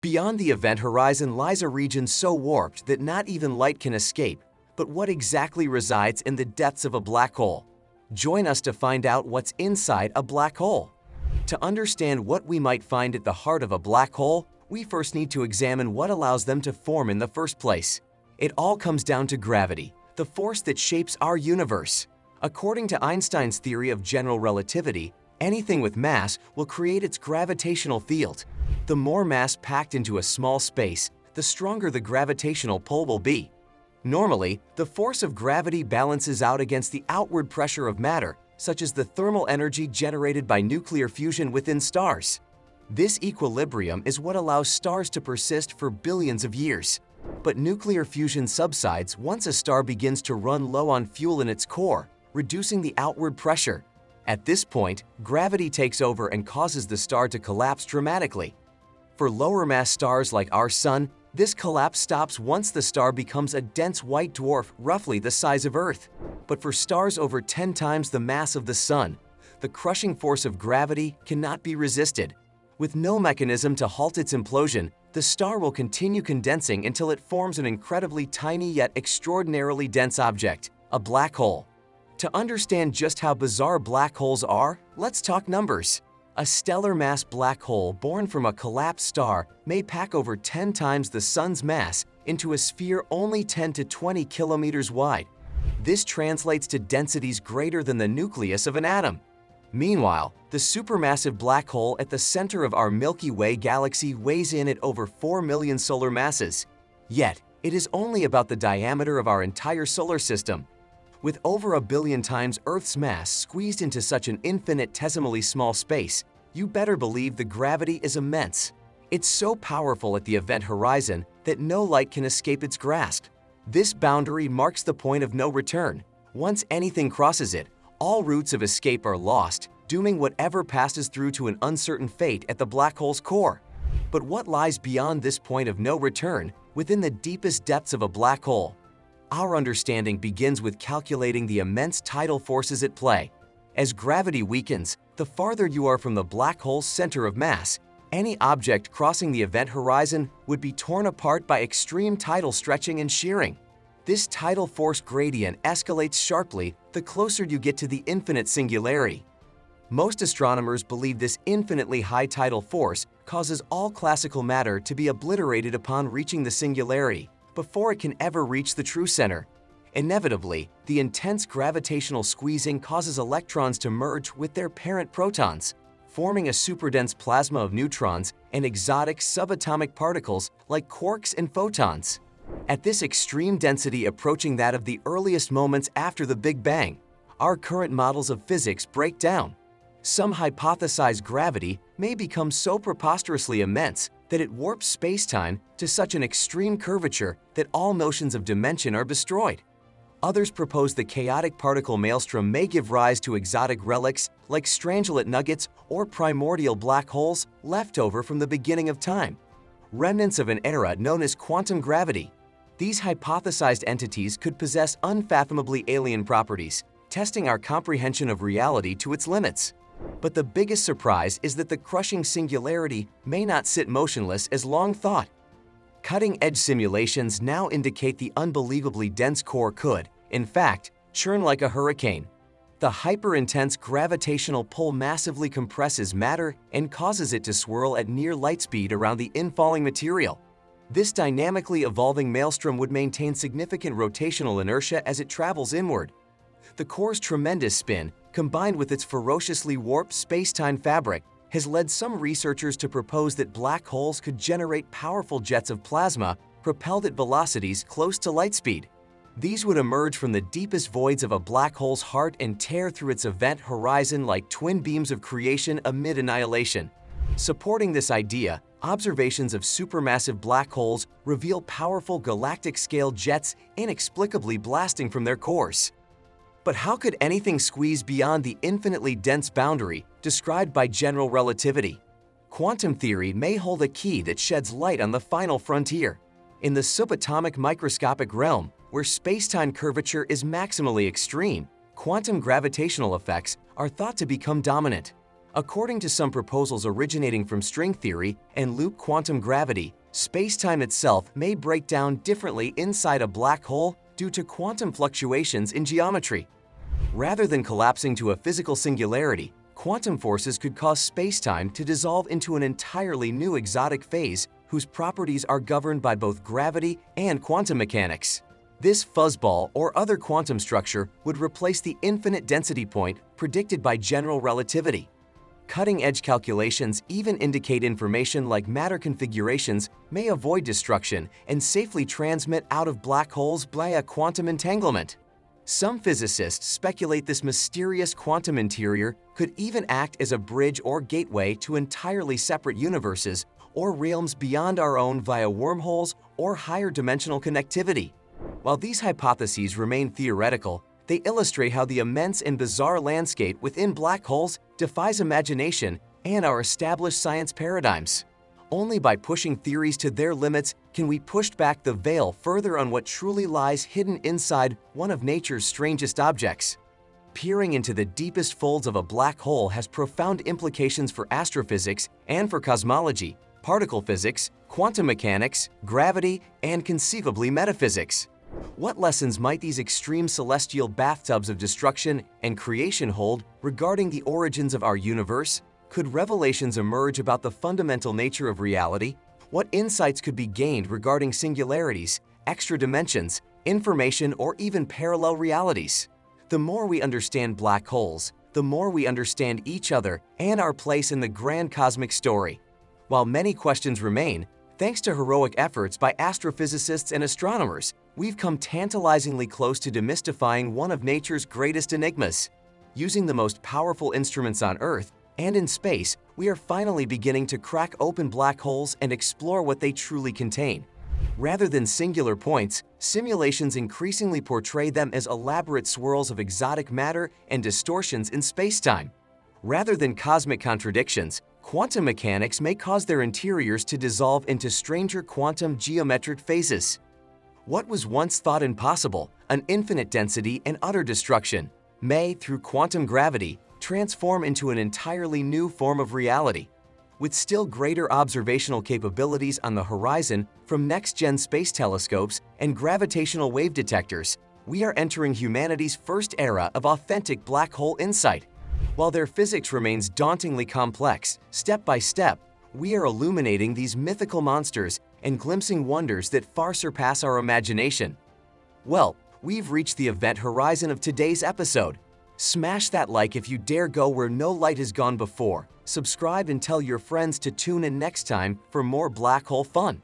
Beyond the event horizon lies a region so warped that not even light can escape. But what exactly resides in the depths of a black hole? Join us to find out what's inside a black hole. To understand what we might find at the heart of a black hole, we first need to examine what allows them to form in the first place. It all comes down to gravity, the force that shapes our universe. According to Einstein's theory of general relativity, anything with mass will create its gravitational field. The more mass packed into a small space, the stronger the gravitational pull will be. Normally, the force of gravity balances out against the outward pressure of matter, such as the thermal energy generated by nuclear fusion within stars. This equilibrium is what allows stars to persist for billions of years. But nuclear fusion subsides once a star begins to run low on fuel in its core, reducing the outward pressure. At this point, gravity takes over and causes the star to collapse dramatically. For lower mass stars like our Sun, this collapse stops once the star becomes a dense white dwarf roughly the size of Earth. But for stars over 10 times the mass of the Sun, the crushing force of gravity cannot be resisted. With no mechanism to halt its implosion, the star will continue condensing until it forms an incredibly tiny yet extraordinarily dense object, a black hole. To understand just how bizarre black holes are, let's talk numbers. A stellar mass black hole born from a collapsed star may pack over 10 times the Sun's mass into a sphere only 10 to 20 kilometers wide. This translates to densities greater than the nucleus of an atom. Meanwhile, the supermassive black hole at the center of our Milky Way galaxy weighs in at over 4 million solar masses. Yet, it is only about the diameter of our entire solar system. With over 1 billion times Earth's mass squeezed into such an infinitesimally small space, you better believe the gravity is immense. It's so powerful at the event horizon that no light can escape its grasp. This boundary marks the point of no return. Once anything crosses it, all routes of escape are lost, dooming whatever passes through to an uncertain fate at the black hole's core. But what lies beyond this point of no return, within the deepest depths of a black hole? Our understanding begins with calculating the immense tidal forces at play. As gravity weakens, the farther you are from the black hole's center of mass, any object crossing the event horizon would be torn apart by extreme tidal stretching and shearing. This tidal force gradient escalates sharply the closer you get to the infinite singularity. Most astronomers believe this infinitely high tidal force causes all classical matter to be obliterated upon reaching the singularity, before it can ever reach the true center. Inevitably, the intense gravitational squeezing causes electrons to merge with their parent protons, forming a superdense plasma of neutrons and exotic subatomic particles like quarks and photons. At this extreme density approaching that of the earliest moments after the Big Bang, our current models of physics break down. Some hypothesize gravity may become so preposterously immense that it warps space-time to such an extreme curvature that all notions of dimension are destroyed. Others propose the chaotic particle maelstrom may give rise to exotic relics like strangulate nuggets or primordial black holes left over from the beginning of time, remnants of an era known as quantum gravity. These hypothesized entities could possess unfathomably alien properties, testing our comprehension of reality to its limits. But the biggest surprise is that the crushing singularity may not sit motionless as long thought. Cutting-edge simulations now indicate the unbelievably dense core could, in fact, churn like a hurricane. The hyper-intense gravitational pull massively compresses matter and causes it to swirl at near light speed around the infalling material. This dynamically evolving maelstrom would maintain significant rotational inertia as it travels inward. The core's tremendous spin, combined with its ferociously warped space-time fabric, has led some researchers to propose that black holes could generate powerful jets of plasma propelled at velocities close to light speed. These would emerge from the deepest voids of a black hole's heart and tear through its event horizon like twin beams of creation amid annihilation. Supporting this idea, observations of supermassive black holes reveal powerful galactic-scale jets inexplicably blasting from their cores. But how could anything squeeze beyond the infinitely dense boundary described by general relativity? Quantum theory may hold a key that sheds light on the final frontier. In the subatomic microscopic realm, where space-time curvature is maximally extreme, quantum gravitational effects are thought to become dominant. According to some proposals originating from string theory and loop quantum gravity, space-time itself may break down differently inside a black hole due to quantum fluctuations in geometry. Rather than collapsing to a physical singularity, quantum forces could cause space-time to dissolve into an entirely new exotic phase whose properties are governed by both gravity and quantum mechanics. This fuzzball or other quantum structure would replace the infinite density point predicted by general relativity. Cutting-edge calculations even indicate information like matter configurations may avoid destruction and safely transmit out of black holes via quantum entanglement. Some physicists speculate this mysterious quantum interior could even act as a bridge or gateway to entirely separate universes or realms beyond our own via wormholes or higher dimensional connectivity. While these hypotheses remain theoretical, they illustrate how the immense and bizarre landscape within black holes defies imagination and our established science paradigms. Only by pushing theories to their limits can we push back the veil further on what truly lies hidden inside one of nature's strangest objects. Peering into the deepest folds of a black hole has profound implications for astrophysics and for cosmology, particle physics, quantum mechanics, gravity, and conceivably metaphysics. What lessons might these extreme celestial bathtubs of destruction and creation hold regarding the origins of our universe? Could revelations emerge about the fundamental nature of reality? What insights could be gained regarding singularities, extra dimensions, information, or even parallel realities? The more we understand black holes, the more we understand each other and our place in the grand cosmic story. While many questions remain, thanks to heroic efforts by astrophysicists and astronomers, we've come tantalizingly close to demystifying one of nature's greatest enigmas. Using the most powerful instruments on Earth and in space, we are finally beginning to crack open black holes and explore what they truly contain. Rather than singular points, simulations increasingly portray them as elaborate swirls of exotic matter and distortions in space-time. Rather than cosmic contradictions, quantum mechanics may cause their interiors to dissolve into stranger quantum geometric phases. What was once thought impossible, an infinite density and utter destruction, may, through quantum gravity, transform into an entirely new form of reality. With still greater observational capabilities on the horizon from next-gen space telescopes and gravitational wave detectors, we are entering humanity's first era of authentic black hole insight. While their physics remains dauntingly complex, step by step, we are illuminating these mythical monsters and glimpsing wonders that far surpass our imagination. Well, we've reached the event horizon of today's episode. Smash that like if you dare go where no light has gone before. Subscribe and tell your friends to tune in next time for more black hole fun.